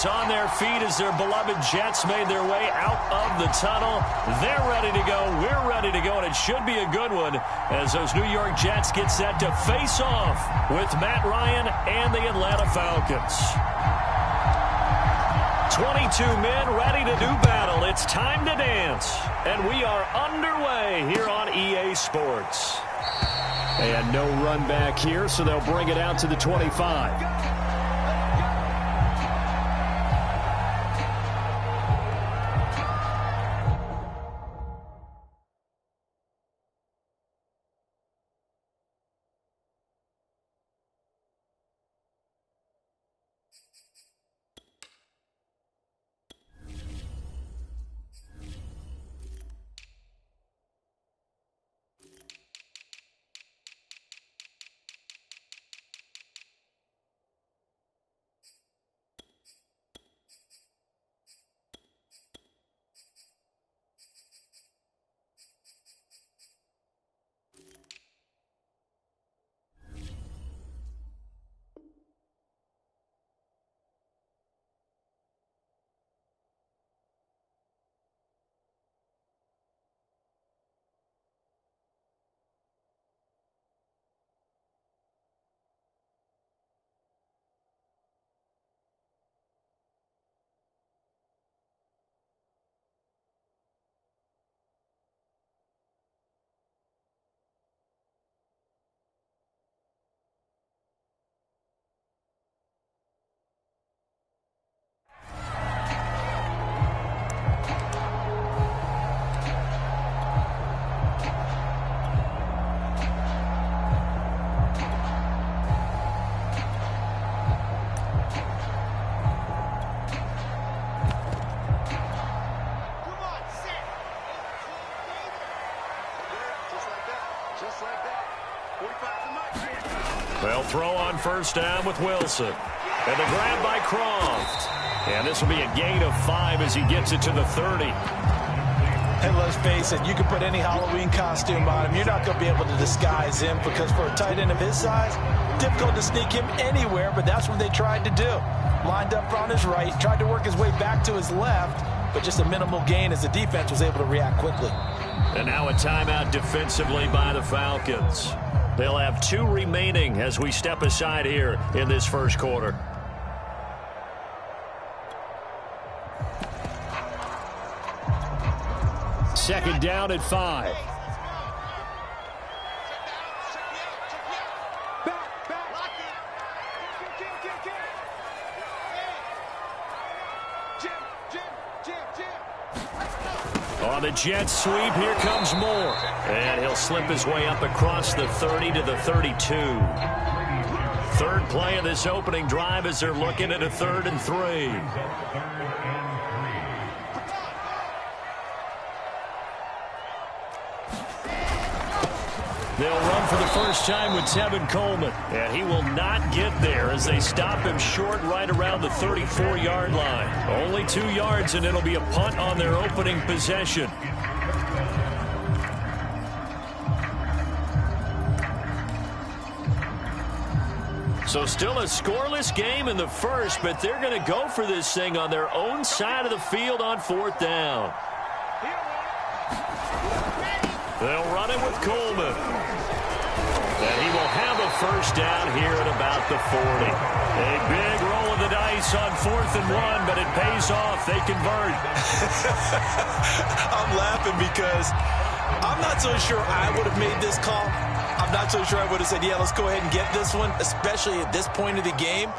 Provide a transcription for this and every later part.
is on their feet as their beloved Jets made their way out of the tunnel. They're ready to go. We're ready to go, and it should be a good one as those New York Jets get set to face off with Matt Ryan and the Atlanta Falcons. 22 men ready to do battle. It's time to dance, and we are underway here on EA Sports. And no run back here, so they'll bring it out to the 25. They'll throw on first down with Wilson. And the grab by Croft. And this will be a gain of 5 as he gets it to the 30. And let's face it, you can put any Halloween costume on him. You're not going to be able to disguise him because for a tight end of his size, difficult to sneak him anywhere, but that's what they tried to do. Lined up on his right, tried to work his way back to his left, but just a minimal gain as the defense was able to react quickly. And now a timeout defensively by the Falcons. They'll have 2 remaining as we step aside here in this first quarter. Second down at 5. On the jet sweep, here comes Moore. And he'll slip his way up across the 30 to the 32. Third play of this opening drive as they're looking at a 3rd and 3. They'll run for the first time with Tevin Coleman. And he will not get there as they stop him short right around the 34-yard line. Only 2 yards, and it'll be a punt on their opening possession. So still a scoreless game in the first, but they're going to go for this thing on their own side of the field on 4th down. They'll run it with Coleman. And he will have a first down here at about the 40. A big roll of the dice on 4th and 1, but it pays off. They convert. I'm laughing because I'm not so sure I would have made this call. I'm not so sure I would have said, yeah, let's go ahead and get this one, especially at this point of the game.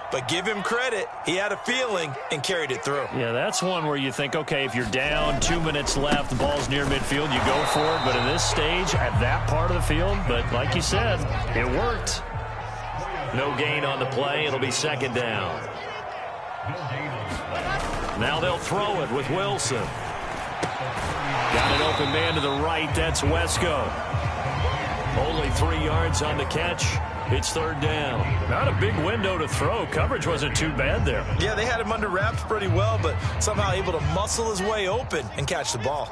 But give him credit. He had a feeling and carried it through. Yeah, that's one where you think, okay, if you're down, 2 minutes left, the ball's near midfield, you go for it. But at this stage, at that part of the field, but like you said, it worked. No gain on the play. It'll be 2nd down. Now they'll throw it with Wilson. Got an open man to the right. That's Wesco. Only 3 yards on the catch. It's 3rd down. Not a big window to throw. Coverage wasn't too bad there. Yeah, they had him under wraps pretty well, but somehow able to muscle his way open and catch the ball.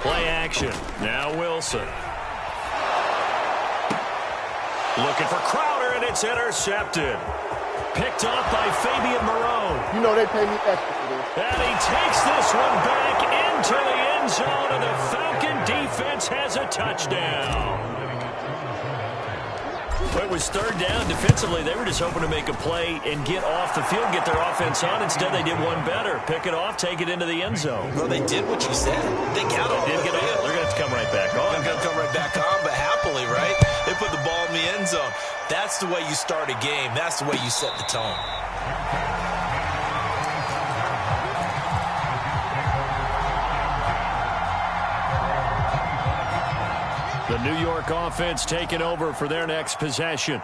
Play action. Now Wilson. Looking for Crowder, and it's intercepted. Picked off by Fabian Moreau. You know they pay me extra for this. And he takes this one back into the end zone, and the Falcon defense has a touchdown. It was third down. Defensively, they were just hoping to make a play and get off the field, get their offense on. Instead, they did one better. Pick it off, take it into the end zone. Well, they did what you said. They got off. They did get off. They're going to have to come right back on. They're going to come right back on, but happily, right? They put the ball in the end zone. That's the way you start a game. That's the way you set the tone. The New York offense taking over for their next possession.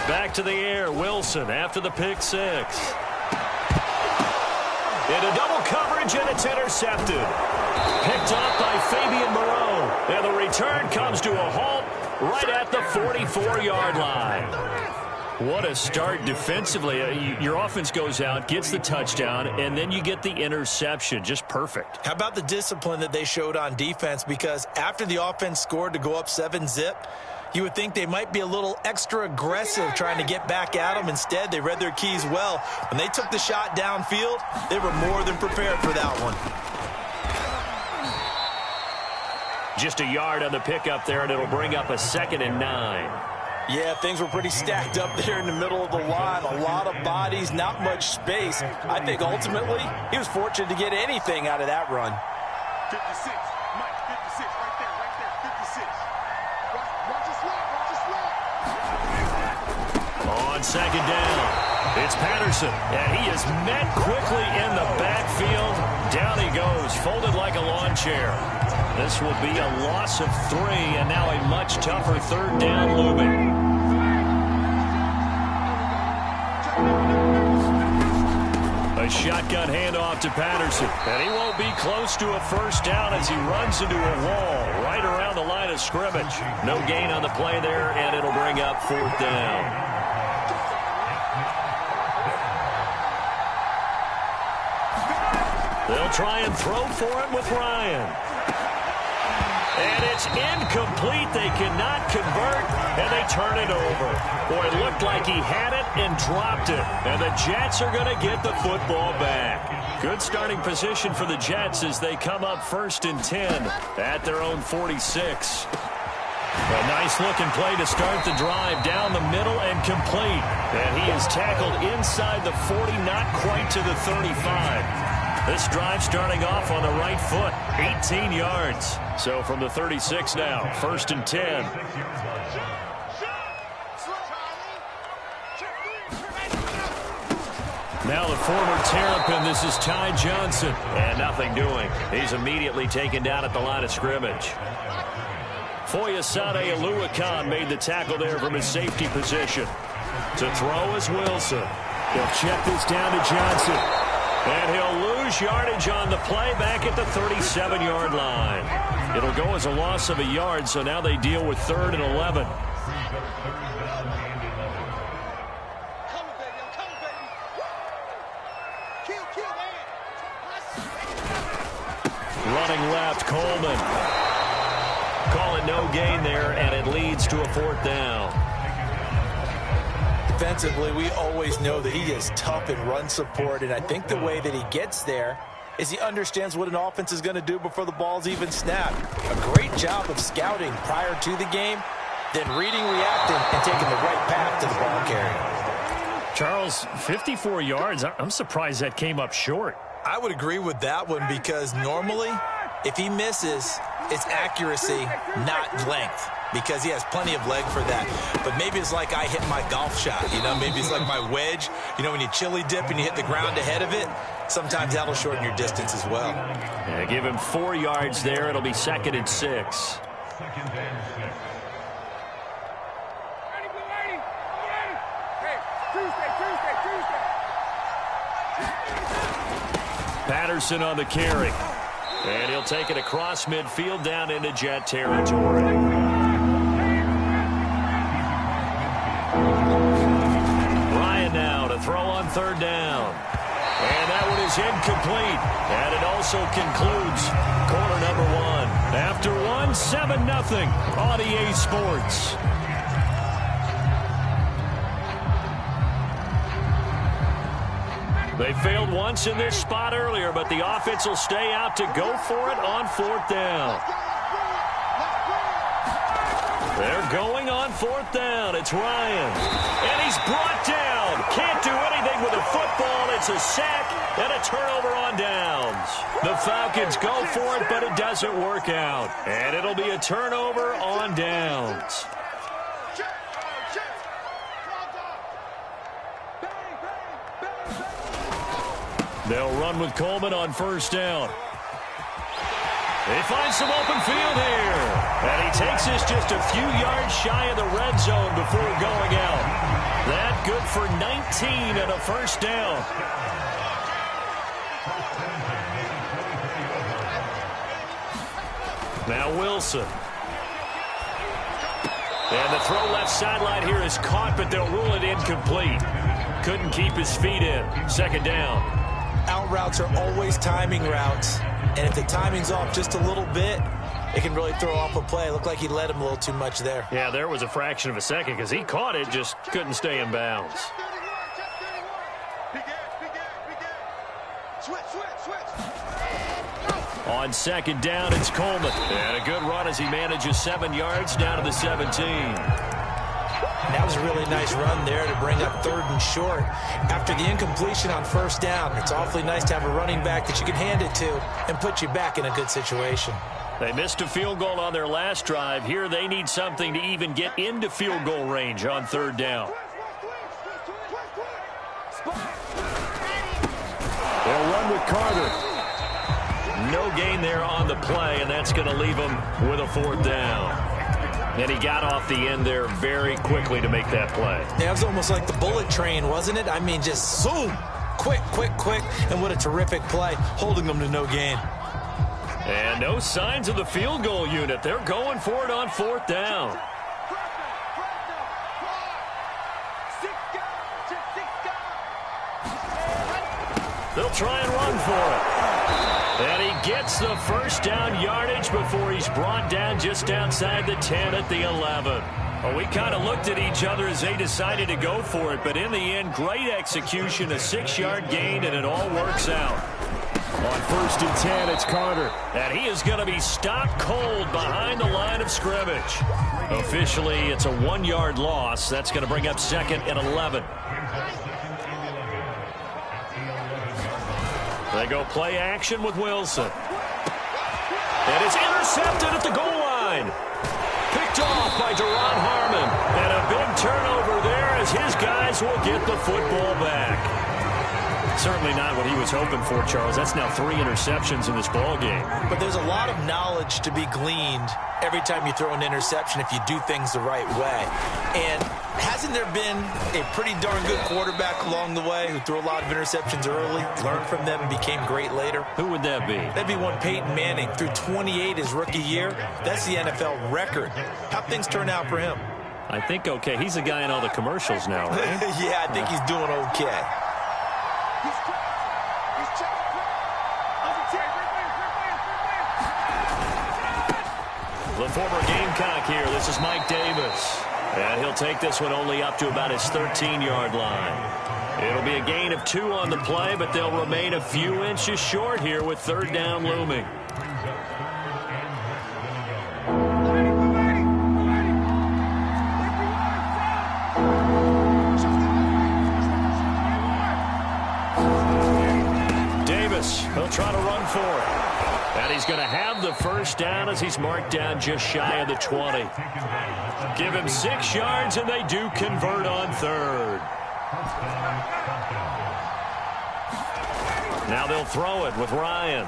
Back to the air, Wilson after the pick six. Into double coverage, and it's intercepted. Picked off by Fabian Moreau. And the return comes to a halt right at the 44-yard line. What a start defensively. Your offense goes out, gets the touchdown, and then you get the interception. Just perfect. How about the discipline that they showed on defense? Because after the offense scored to go up 7-zip, you would think they might be a little extra aggressive trying to get back at them. Instead, they read their keys well. When they took the shot downfield, they were more than prepared for that one. Just a yard on the pickup there, and it'll bring up a 2nd and 9. Yeah, things were pretty stacked up there in the middle of the line. A lot of bodies, not much space. I think ultimately he was fortunate to get anything out of that run. 56, Mike, 56, right there, 56. Watch the slot. On 2nd down, it's Patterson, and he is met quickly in the backfield. Down he goes, folded like a lawn chair. This will be a loss of 3, and now a much tougher 3rd down looming. A shotgun handoff to Patterson, and he won't be close to a 1st down as he runs into a wall right around the line of scrimmage. No gain on the play there, and it'll bring up 4th down. They'll try and throw for it with Ryan. And it's incomplete. They cannot convert, and they turn it over. Boy, it looked like he had it and dropped it. And the Jets are going to get the football back. Good starting position for the Jets as they come up 1st and 10 at their own 46. A nice-looking play to start the drive down the middle and complete. And he is tackled inside the 40, not quite to the 35. This drive starting off on the right foot, 18 yards. So from the 36 now, 1st and 10. Now the former Terrapin, this is Ty Johnson. And nothing doing. He's immediately taken down at the line of scrimmage. Foyesade Aluakan made the tackle there from his safety position. To throw is Wilson. He'll check this down to Johnson. And he'll lose yardage on the play back at the 37-yard line. It'll go as a loss of a yard, so now they deal with 3rd and 11. Running left, Coleman. Call it no gain there, and it leads to a 4th down. Defensively, we always know that he is tough in run support, and I think the way that he gets there is he understands what an offense is going to do before the ball's even snapped. A great job of scouting prior to the game, then reading, reacting, and taking the right path to the ball carrier. Charles, 54 yards. I'm surprised that came up short. I would agree with that one because normally, if he misses, it's accuracy, not length, because he has plenty of leg for that. But maybe it's like I hit my golf shot, maybe it's like my wedge. When you chili dip and you hit the ground ahead of it, sometimes that'll shorten your distance as well. Yeah, give him 4 yards there. It'll be 2nd and 6. Patterson on the carry. And he'll take it across midfield down into Jet territory. Ryan now to throw on 3rd down. And that one is incomplete. And it also concludes quarter number 1. After 7-0 on EA Sports. They failed once in this spot earlier, but the offense will stay out to go for it on 4th down. They're going on 4th down. It's Ryan. And he's brought down. Can't do anything with a football. It's a sack and a turnover on downs. The Falcons go for it, but it doesn't work out. And it'll be a turnover on downs. They'll run with Coleman on 1st down. They find some open field here. And he takes this just a few yards shy of the red zone before going out. That good for 19 and a 1st down. Now Wilson. And the throw left sideline here is caught, but they'll rule it incomplete. Couldn't keep his feet in. 2nd down. Out routes are always timing routes. And if the timing's off just a little bit, it can really throw off a play. It looked like he led him a little too much there. Yeah, there was a fraction of a second because he caught it, just couldn't stay in bounds. On 2nd down, it's Coleman. And a good run as he manages 7 yards down to the 17. That was a really nice run there to bring up 3rd and short. After the incompletion on 1st down, it's awfully nice to have a running back that you can hand it to and put you back in a good situation. They missed a field goal on their last drive. Here they need something to even get into field goal range on 3rd down. They'll run with Carter. No gain there on the play, and that's going to leave them with a 4th down. And he got off the end there very quickly to make that play. Yeah, it was almost like the bullet train, wasn't it? I mean, just zoom, quick, and what a terrific play, holding them to no gain. And no signs of the field goal unit. They're going for it on 4th down. They'll try and run for it. And he gets the 1st down yardage before he's brought down just outside the 10 at the 11. Well, we kind of looked at each other as they decided to go for it, but in the end, great execution, a 6-yard gain, and it all works out. On 1st and 10, it's Carter. And he is going to be stopped cold behind the line of scrimmage. Officially, it's a 1-yard loss. That's going to bring up 2nd and 11. They go play action with Wilson. And it's intercepted at the goal line. Picked off by Duron Harmon. And a big turnover there as his guys will get the football back. Certainly not what he was hoping for, Charles. That's now 3 interceptions in this ball game. But there's a lot of knowledge to be gleaned every time you throw an interception if you do things the right way. And hasn't there been a pretty darn good quarterback along the way who threw a lot of interceptions early, learned from them, and became great later? Who would that be? That'd be one Peyton Manning. Threw 28 his rookie year. That's the NFL record. How'd things turn out for him? I think okay. He's the guy in all the commercials now, right? Yeah, I think he's doing okay. The former Gamecock here. This is Mike Davis. And he'll take this one only up to about his 13-yard line. It'll be a gain of 2 on the play, but they'll remain a few inches short here with 3rd down looming. Davis, he'll try to run for it. And he's going to have the 1st down as he's marked down just shy of the 20. Give him 6 yards, and they do convert on 3rd. Now they'll throw it with Ryan.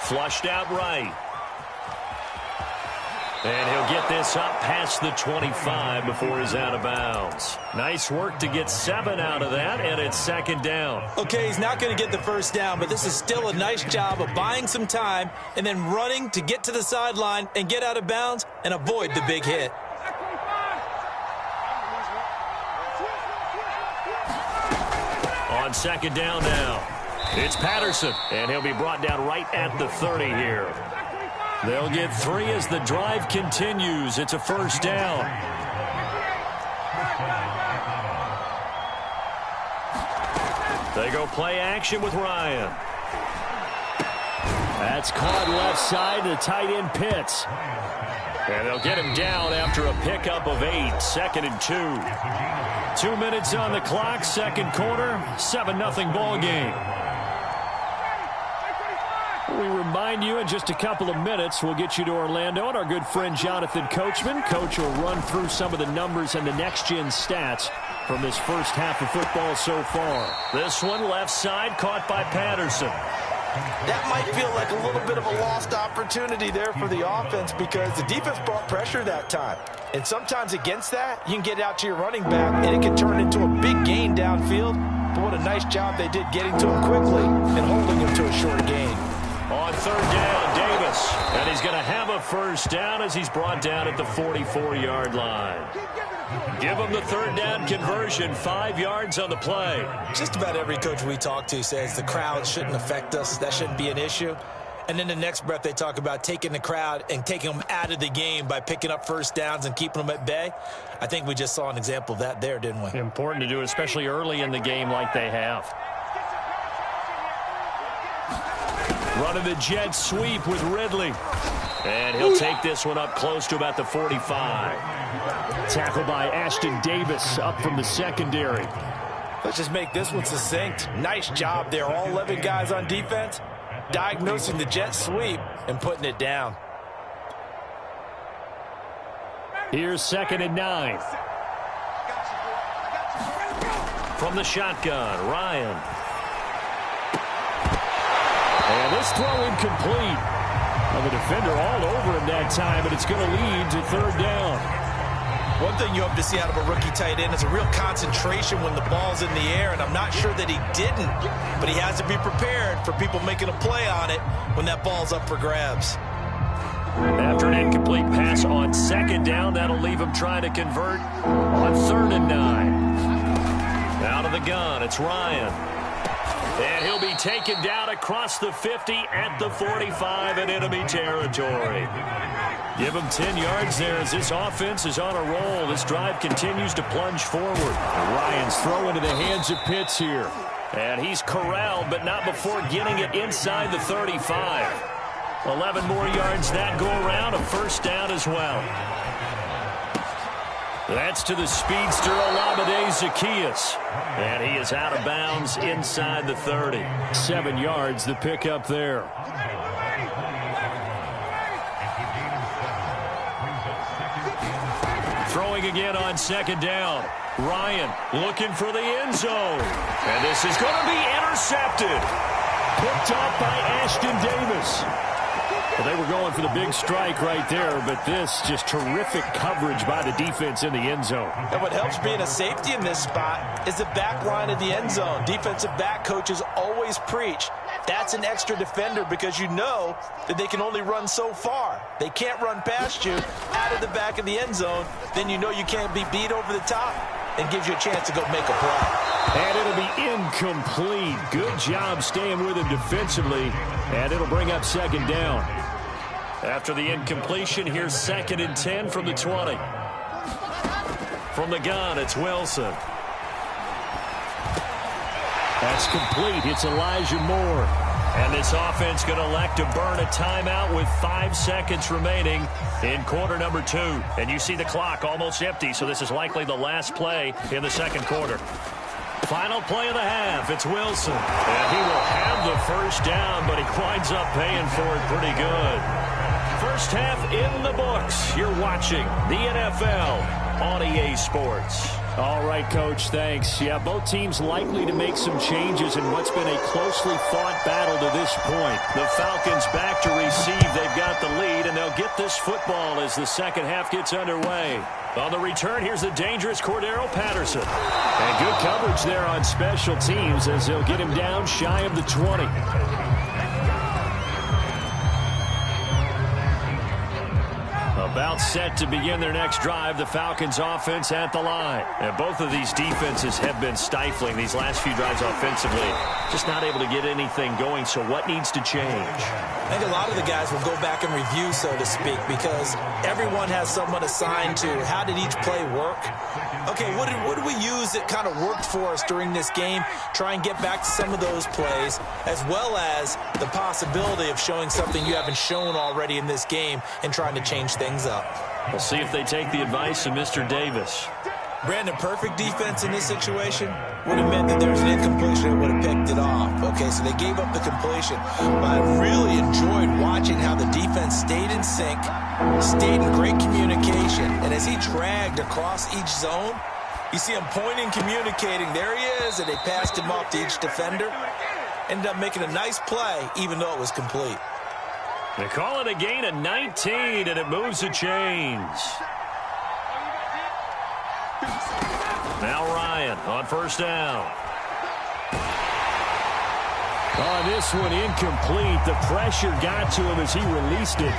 Flushed out right. And he'll get this up past the 25 before he's out of bounds. Nice work to get 7 out of that, and it's 2nd down. Okay, he's not going to get the 1st down, but this is still a nice job of buying some time and then running to get to the sideline and get out of bounds and avoid the big hit. On 2nd down now, it's Patterson, and he'll be brought down right at the 30 here. They'll get 3 as the drive continues. It's a 1st down. They go play action with Ryan. That's caught left side to the tight end Pitts. And they'll get him down after a pickup of 8, 2nd and 2. 2 minutes on the clock, second quarter, 7-0 ball game. We remind you in just a couple of minutes we'll get you to Orlando and our good friend Jonathan Coachman. Coach will run through some of the numbers and the next-gen stats from this first half of football so far. This one left side caught by Patterson. That might feel like a little bit of a lost opportunity there for the offense because the defense brought pressure that time. And sometimes against that, you can get out to your running back and it can turn into a big gain downfield. But what a nice job they did getting to him quickly and holding him to a short gain. On third down, Davis. And he's going to have a first down as he's brought down at the 44-yard line. Give him the third down conversion, 5 yards on the play. Just about every coach we talk to says the crowd shouldn't affect us. That shouldn't be an issue. And then the next breath they talk about taking the crowd and taking them out of the game by picking up first downs and keeping them at bay. I think we just saw an example of that there, didn't we? Important to do, especially early in the game like they have. Running the jet sweep with Ridley. And he'll take this one up close to about the 45. Tackled by Ashton Davis up from the secondary. Let's just make this one succinct. Nice job there. All 11 guys on defense diagnosing the jet sweep and putting it down. Here's 2nd and 9. From the shotgun, Ryan. And this throw incomplete. Well, the defender all over him that time, but it's going to lead to third down. One thing you hope to see out of a rookie tight end is a real concentration when the ball's in the air, and I'm not sure that he didn't, but he has to be prepared for people making a play on it when that ball's up for grabs. After an incomplete pass on 2nd down, that'll leave him trying to convert on 3rd and 9. Out of the gun, it's Ryan. And he'll be taken down across the 50 at the 45 in enemy territory. Give him 10 yards there as this offense is on a roll. This drive continues to plunge forward. And Ryan's throw into the hands of Pitts here. And he's corralled, but not before getting it inside the 35. 11 more yards that go around, a first down as well. That's to the speedster Olamide Zaccheaus. And he is out of bounds inside the 30. 7 yards the pickup there. Throwing again on 2nd down. Ryan looking for the end zone. And this is going to be intercepted. Picked up by Ashton Davis. Well, they were going for the big strike right there, but this just terrific coverage by the defense in the end zone. And what helps being a safety in this spot is the back line of the end zone. Defensive back coaches always preach. That's an extra defender because you know that they can only run so far. They can't run past you out of the back of the end zone. Then you know you can't be beat over the top and gives you a chance to go make a play. And it'll be incomplete. Good job staying with him defensively. And it'll bring up 2nd down. After the incompletion, here's 2nd and 10 from the 20. From the gun, it's Wilson. That's complete. It's Elijah Moore. And this offense going to elect to burn a timeout with 5 seconds remaining in quarter number 2. And you see the clock almost empty, so this is likely the last play in the second quarter. Final play of the half. It's Wilson. And he will have the first down, but he winds up paying for it pretty good. First half in the books. You're watching the NFL on EA Sports. All right, Coach, thanks. Yeah, both teams likely to make some changes in what's been a closely fought battle to this point. The Falcons back to receive. They've got the lead, and they'll get this football as the second half gets underway. On the return, here's the dangerous Cordero Patterson. And good coverage there on special teams as they'll get him down shy of the 20. A About set to begin their next drive, the Falcons offense at the line. And both of these defenses have been stifling these last few drives offensively. Just not able to get anything going, so what needs to change? I think a lot of the guys will go back and review, so to speak, because everyone has someone assigned to how did each play work. Okay, what did we use that kind of worked for us during this game? Try and get back to some of those plays, as well as the possibility of showing something you haven't shown already in this game and trying to change things up. We'll see if they take the advice of Mr. Davis. Brandon, perfect defense in this situation would have meant that there was an incompletion and would have picked it off. Okay, so they gave up the completion. But I really enjoyed watching how the defense stayed in sync, stayed in great communication, and as he dragged across each zone, you see him pointing, communicating. There he is, and they passed him off to each defender. Ended up making a nice play, even though it was complete. They call it a gain of 19, and it moves the chains. Now Ryan on first down. On this one, incomplete. The pressure got to him as he released it,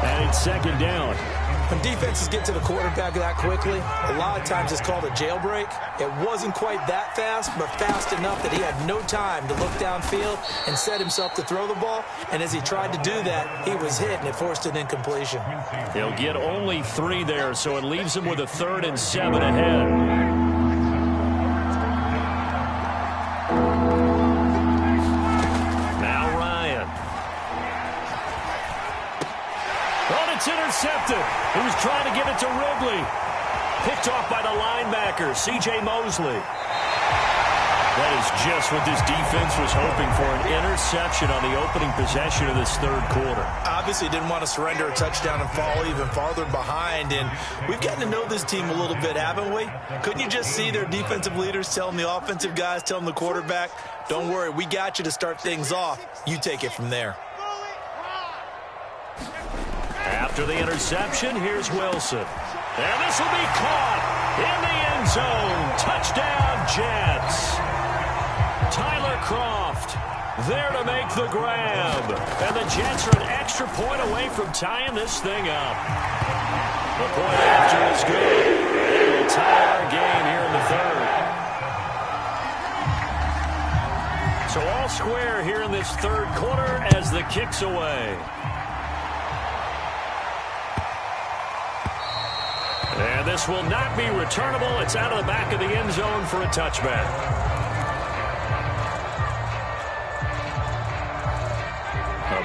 and it's second down. When defenses get to the quarterback that quickly, a lot of times it's called a jailbreak. It wasn't quite that fast, but fast enough that he had no time to look downfield and set himself to throw the ball. And as he tried to do that, he was hit, and it forced an incompletion. He'll get only 3 there, so it leaves him with a 3rd and 7 ahead. It's intercepted. He was trying to get it to Ridley. Picked off by the linebacker, C.J. Mosley. That is just what this defense was hoping for, an interception on the opening possession of this third quarter. Obviously didn't want to surrender a touchdown and fall even farther behind, and we've gotten to know this team a little bit, haven't we? Couldn't you just see their defensive leaders telling the offensive guys, telling the quarterback, don't worry, we got you to start things off. You take it from there. After the interception, here's Wilson. And this will be caught in the end zone. Touchdown, Jets. Tyler Kroft there to make the grab. And the Jets are an extra point away from tying this thing up. The point after is good. They will tie our game here in the third. So all square here in this third quarter as the kick's away. And this will not be returnable. It's out of the back of the end zone for a touchback.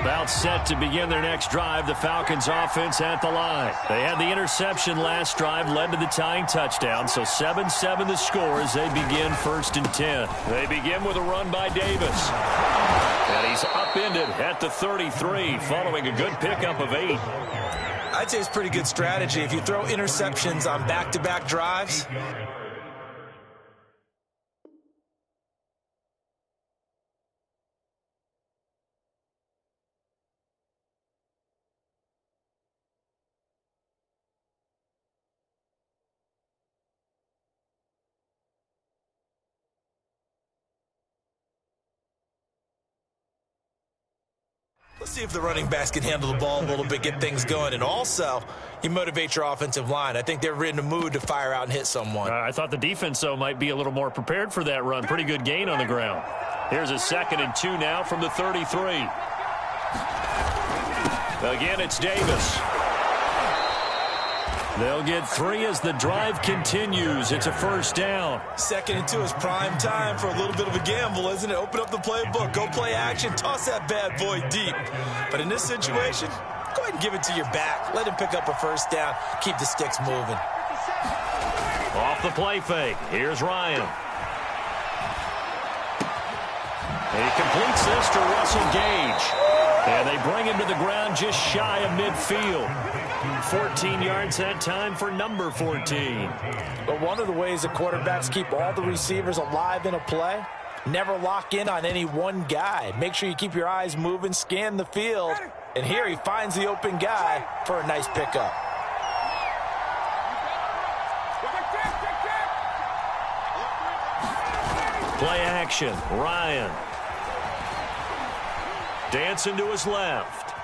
About set to begin their next drive, the Falcons offense at the line. They had the interception last drive, led to the tying touchdown, so 7-7 the score as they begin 1st and 10. They begin with a run by Davis. And he's upended at the 33 following a good pickup of 8. I'd say it's pretty good strategy. If you throw interceptions on back-to-back drives, let's see if the running backs can handle the ball a little bit, get things going, and also you motivate your offensive line. I think they're in the mood to fire out and hit someone. I thought the defense, though, might be a little more prepared for that run. Pretty good gain on the ground. Here's a 2nd and 2 now from the 33. Again, it's Davis. They'll get 3 as the drive continues. It's a 1st down. 2nd and 2 is prime time for a little bit of a gamble, isn't it? Open up the playbook, go play action, toss that bad boy deep. But in this situation, go ahead and give it to your back. Let him pick up a 1st down. Keep the sticks moving. Off the play fake. Here's Ryan. He completes this to Russell Gage. And they bring him to the ground just shy of midfield. 14 yards that time for number 14. But one of the ways that quarterbacks keep all the receivers alive in a play, never lock in on any one guy. Make sure you keep your eyes moving, scan the field. And here he finds the open guy for a nice pickup. Play action. Ryan. Dancing to his left.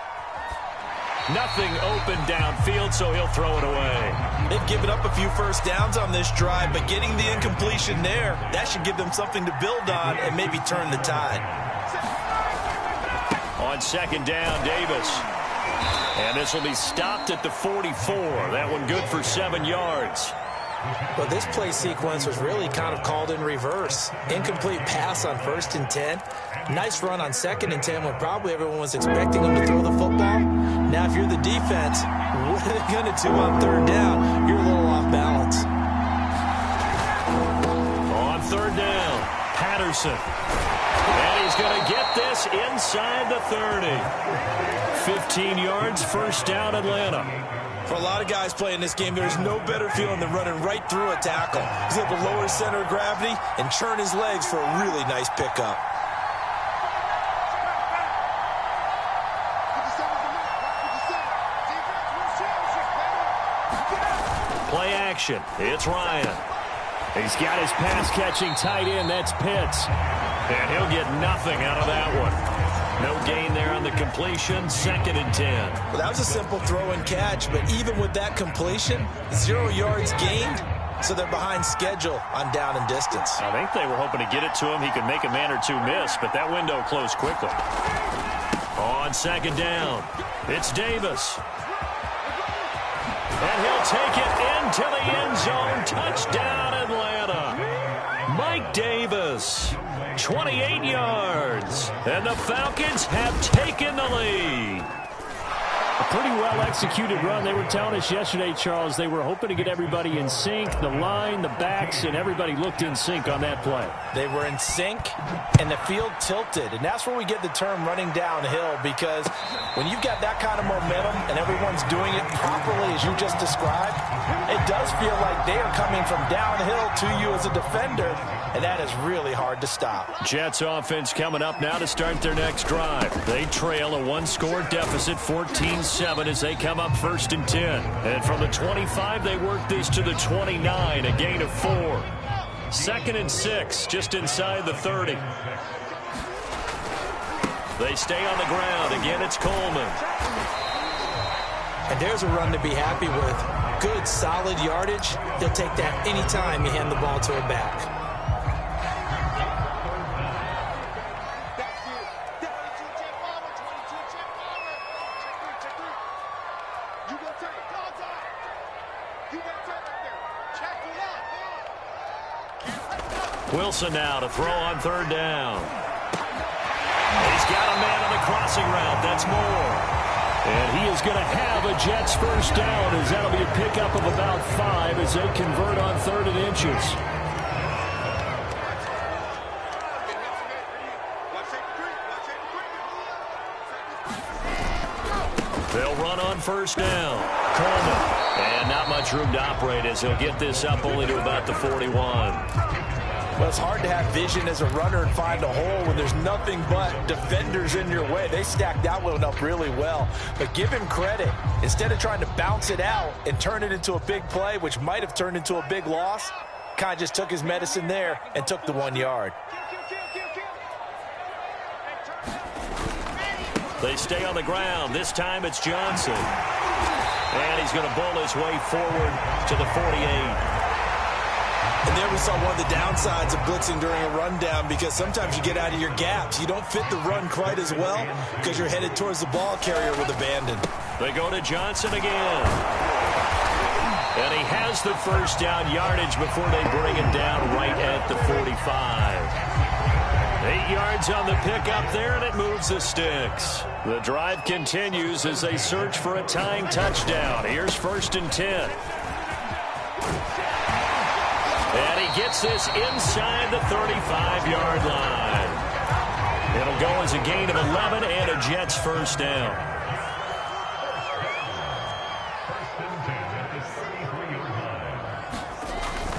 Nothing open downfield, so he'll throw it away. They've given up a few first downs on this drive, but getting the incompletion there, that should give them something to build on and maybe turn the tide. On second down, Davis. And this will be stopped at the 44. That one good for 7 yards. Well, this play sequence was really kind of called in reverse. Incomplete pass on 1st and 10. Nice run on 2nd and 10 when probably everyone was expecting them to throw the football. Now, if you're the defense, what are they going to do on 3rd down? You're a little off balance. On 3rd down, Patterson. And he's going to get this inside the 30. 15 yards, 1st down, Atlanta. For a lot of guys playing this game, there's no better feeling than running right through a tackle. He's able to lower his center of gravity and churn his legs for a really nice pickup. Play action. It's Ryan. He's got his pass-catching tight end. That's Pitts. And he'll get nothing out of that one. No gain there on the completion. 2nd and 10. Well, that was a simple throw and catch, but even with that completion, 0 yards gained, so they're behind schedule on down and distance. I think they were hoping to get it to him. He could make a man or two miss, but that window closed quickly. On 2nd down, it's Davis. And he'll take it into the end zone. Touchdown, Atlanta. Mike Davis. 28 yards, and the Falcons have taken the lead. A pretty well-executed run. They were telling us yesterday, Charles, they were hoping to get everybody in sync, the line, the backs, and everybody looked in sync on that play. They were in sync, and the field tilted, and that's where we get the term running downhill, because when you've got that kind of momentum and everyone's doing it properly as you just described, it does feel like they are coming from downhill to you as a defender, and that is really hard to stop. Jets offense coming up now to start their next drive. They trail a 1-score deficit, 14-7, as they come up 1st and 10. And from the 25, they work this to the 29, a gain of 4. 2nd and 6, just inside the 30. They stay on the ground. Again, it's Coleman. And there's a run to be happy with. Good, solid yardage. He'll take that anytime you hand the ball to a back. Wilson now to throw on 3rd down. He's got a man on the crossing route. That's Moore. And he is going to have a Jets 1st down, as that'll be a pickup of about 5 as they convert on 3rd and inches. They'll run on 1st down. Coleman. And not much room to operate as he'll get this up only to about the 41. Well, it's hard to have vision as a runner and find a hole when there's nothing but defenders in your way. They stacked that one up really well. But give him credit. Instead of trying to bounce it out and turn it into a big play, which might have turned into a big loss, kind of just took his medicine there and took the 1 yard. They stay on the ground. This time it's Johnson. And he's going to bowl his way forward to the 48. And there we saw one of the downsides of blitzing during a rundown, because sometimes you get out of your gaps. You don't fit the run quite as well because you're headed towards the ball carrier with abandon. They go to Johnson again. And he has the 1st down yardage before they bring him down right at the 45. 8 yards on the pickup there, and it moves the sticks. The drive continues as they search for a tying touchdown. Here's 1st and 10. And he gets this inside the 35-yard line. It'll go as a gain of 11 and a Jets 1st down.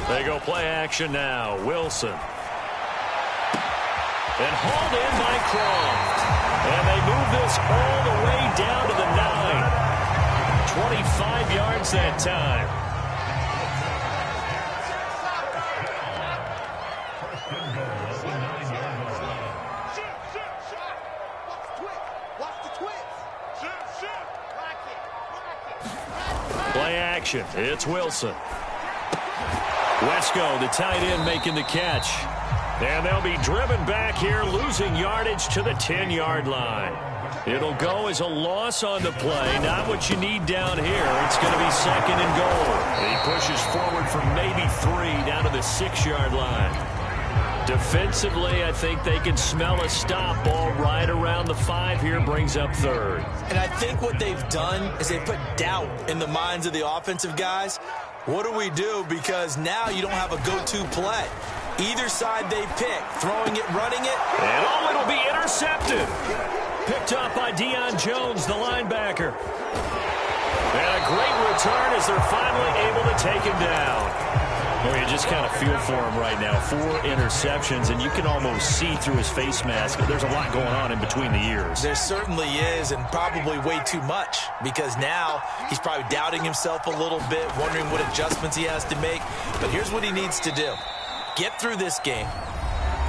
They go play action now. Wilson. And hauled in by Croft. And they move this all the way down to the 9. 25 yards that time. action. It's Wilson. Wesco, the tight end, making the catch. And they'll be driven back here, losing yardage to the 10-yard line. It'll go as a loss on the play. Not what you need down here. It's going to be second and goal. He pushes forward for maybe 3 down to the 6-yard line. Defensively, I think they can smell a stop. Ball right around the 5 here, brings up third. And I think what they've done is they put doubt in the minds of the offensive guys. What do we do? Because now you don't have a go-to play. Either side they pick, throwing it, running it. And oh, it'll be intercepted. Picked up by Deion Jones, the linebacker. And a great return as they're finally able to take him down. Well, you just kind of feel for him right now. 4 interceptions, and you can almost see through his face mask. There's a lot going on in between the ears. There certainly is, and probably way too much, because now he's probably doubting himself a little bit, wondering what adjustments he has to make. But here's what he needs to do. Get through this game.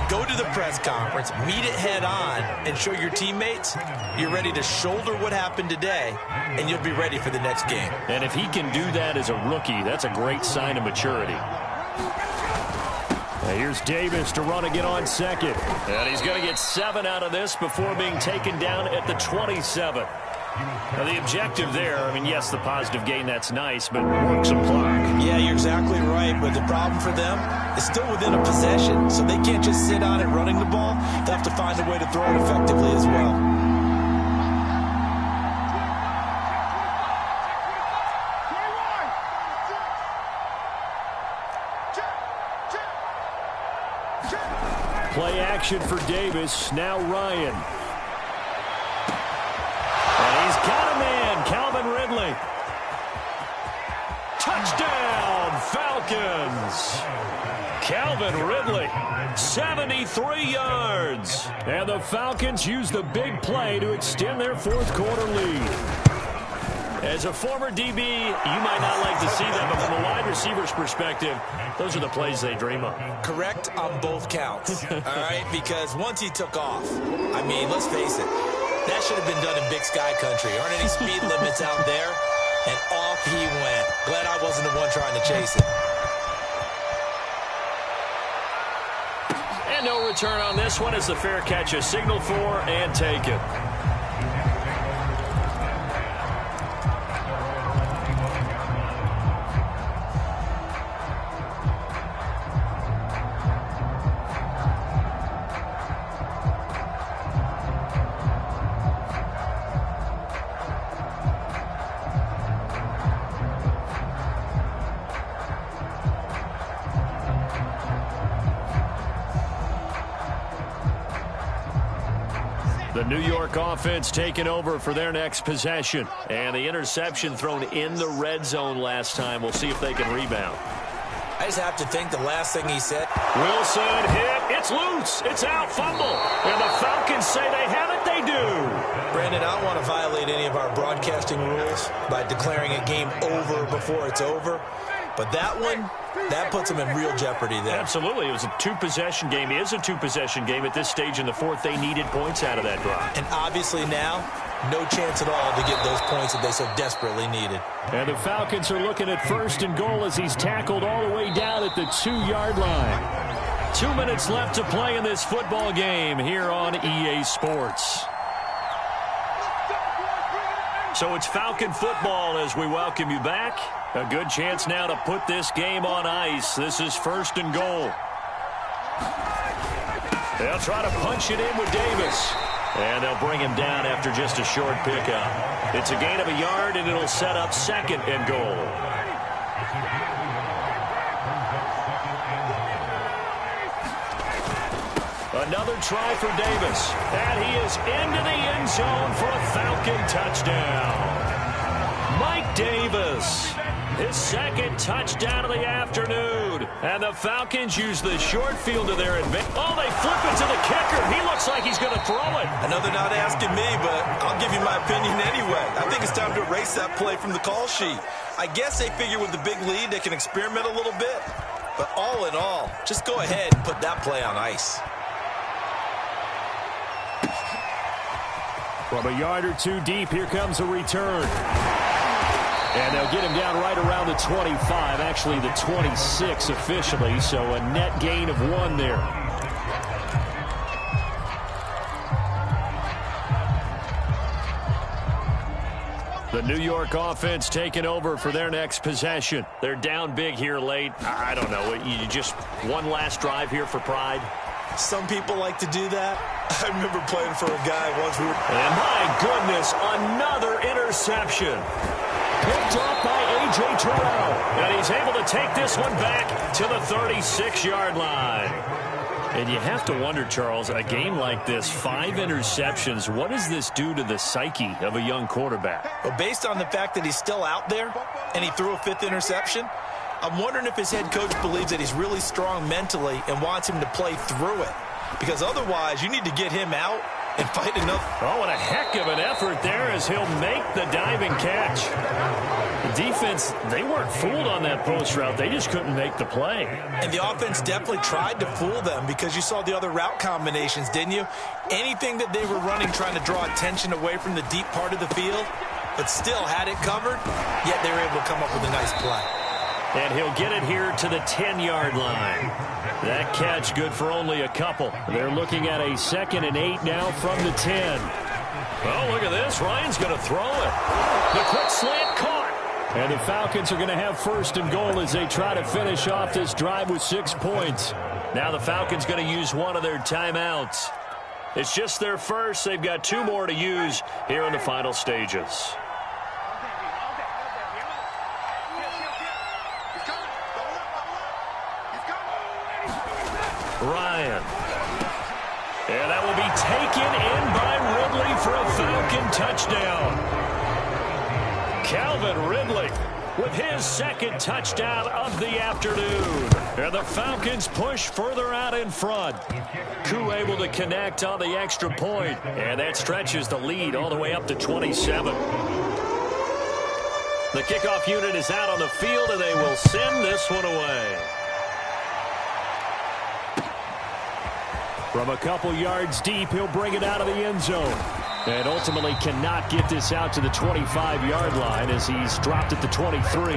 Go to the press conference, meet it head on, and show your teammates you're ready to shoulder what happened today, and you'll be ready for the next game. And if he can do that as a rookie, that's a great sign of maturity. Now here's Davis to run again on second. And he's going to get 7 out of this before being taken down at the 27. Now the objective there, I mean, yes, the positive gain, that's nice, but work some clock. Yeah, you're exactly right, but the problem for them is still within a possession, so they can't just sit on it running the ball. They'll have to find a way to throw it effectively as well. Play action for Davis. Now Ryan. And he's got a man, Calvin Ridley. Touchdown, Falcons. Calvin Ridley, 73 yards. And the Falcons use the big play to extend their 4th quarter lead. As a former DB, you might not like to see that, but from a wide receiver's perspective, those are the plays they dream of. Correct on both counts, all right? Because once he took off, I mean, let's face it, that should have been done in Big Sky Country. Aren't any speed limits out there? And off he went. Glad I wasn't the one trying to chase it. And no return on this one as the fair catch is signaled for and taken. The New York offense taking over for their next possession. And the interception thrown in the red zone last time. We'll see if they can rebound. I just have to think the last thing he said. Wilson hit. It's loose. It's out. Fumble. And the Falcons say they have it. They do. Brandon, I don't want to violate any of our broadcasting rules by declaring a game over before it's over. But that one, that puts them in real jeopardy there. Absolutely. It was a 2-possession game. It is a 2-possession game at this stage in the 4th. They needed points out of that drive. And obviously now, no chance at all to get those points that they so desperately needed. And the Falcons are looking at 1st and goal as he's tackled all the way down at the 2-yard line. 2 minutes left to play in this football game here on EA Sports. So it's Falcon football as we welcome you back. A good chance now to put this game on ice. This is 1st and goal. They'll try to punch it in with Davis. And they'll bring him down after just a short pickup. It's a gain of a yard, and it'll set up 2nd and goal. Another try for Davis. And he is into the end zone for a Falcon touchdown. Mike Davis, his 2nd touchdown of the afternoon. And the Falcons use the short field to their advantage. Oh, they flip it to the kicker. He looks like he's going to throw it. Another not asking me, but I'll give you my opinion anyway. I think it's time to erase that play from the call sheet. I guess they figure with the big lead they can experiment a little bit. But all in all, just go ahead and put that play on ice. From a yard or 2 deep, here comes a return. And they'll get him down right around the 25, actually the 26 officially, so a net gain of 1 there. The New York offense taking over for their next possession. They're down big here late. I don't know. You just one last drive here for pride. Some people like to do that. I remember playing for a guy once. And my goodness, another interception. Picked off by A.J. Terrell. And he's able to take this one back to the 36-yard line. And you have to wonder, Charles, a game like this, 5 interceptions, what does this do to the psyche of a young quarterback? Well, based on the fact that he's still out there and he threw a 5th interception, I'm wondering if his head coach believes that he's really strong mentally and wants him to play through it. Because otherwise, you need to get him out and fight enough. Oh, and a heck of an effort there as he'll make the diving catch. The defense, they weren't fooled on that post route. They just couldn't make the play. And the offense definitely tried to fool them because you saw the other route combinations, didn't you? Anything that they were running trying to draw attention away from the deep part of the field, but still had it covered, yet they were able to come up with a nice play. And he'll get it here to the 10-yard line. That catch good for only a couple. They're looking at a 2nd and 8 now from the 10. Oh, look at this. Ryan's going to throw it. The quick slant caught. And the Falcons are going to have 1st and goal as they try to finish off this drive with 6 points. Now the Falcons going to use one of their timeouts. It's just their first. They've got 2 more to use here in the final stages. Ryan. And that will be taken in by Ridley for a Falcon touchdown. Calvin Ridley with his 2nd touchdown of the afternoon. And the Falcons push further out in front. Koo able to connect on the extra point. And that stretches the lead all the way up to 27. The kickoff unit is out on the field, and they will send this one away. From a couple yards deep, he'll bring it out of the end zone. And ultimately cannot get this out to the 25-yard line as he's dropped at the 23.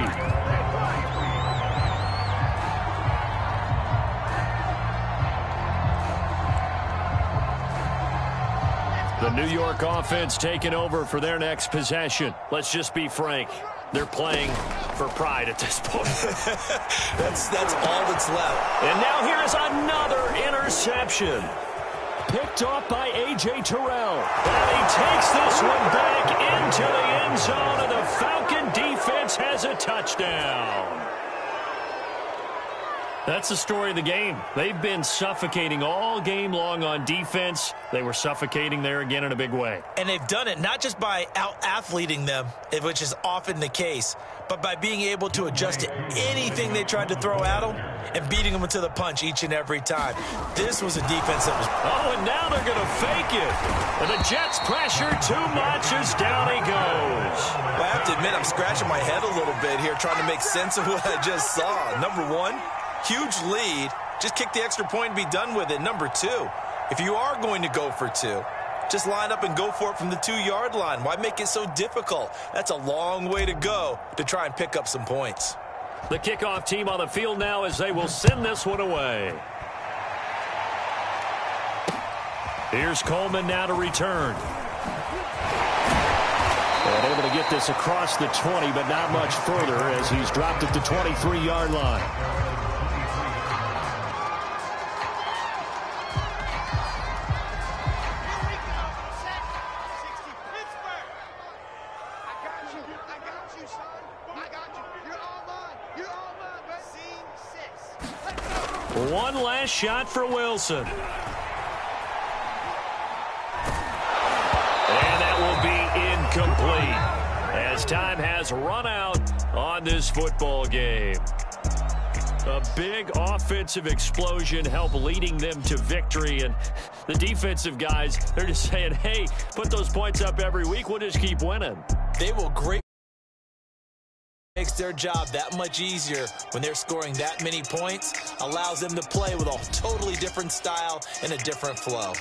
The New York offense taking over for their next possession. Let's just be frank. They're playing for pride at this point. That's all that's left. And now here's another interception. Picked off by A.J. Terrell. And he takes this one back into the end zone, and the Falcon defense has a touchdown. That's the story of the game. They've been suffocating all game long on defense. They were suffocating there again in a big way. And they've done it not just by out-athleting them, which is often the case, but by being able to adjust to anything they tried to throw at them and beating them to the punch each and every time. This was a defense that was... Oh, and now they're going to fake it. And the Jets pressure too much as down he goes. Well, I have to admit, I'm scratching my head a little bit here trying to make sense of what I just saw. Number one, huge lead. Just kick the extra point and be done with it. Number 2, if you are going to go for 2, just line up and go for it from the 2-yard line. Why make it so difficult? That's a long way to go to try and pick up some points. The kickoff team on the field now as they will send this one away. Here's Coleman now to return. And able to get this across the 20, but not much further as he's dropped at the 23-yard line. One last shot for Wilson. And that will be incomplete as time has run out on this football game. A big offensive explosion helped leading them to victory, and the defensive guys, they're just saying, hey, put those points up every week, we'll just keep winning. They will makes their job that much easier when they're scoring that many points, allows them to play with a totally different style and a different flow.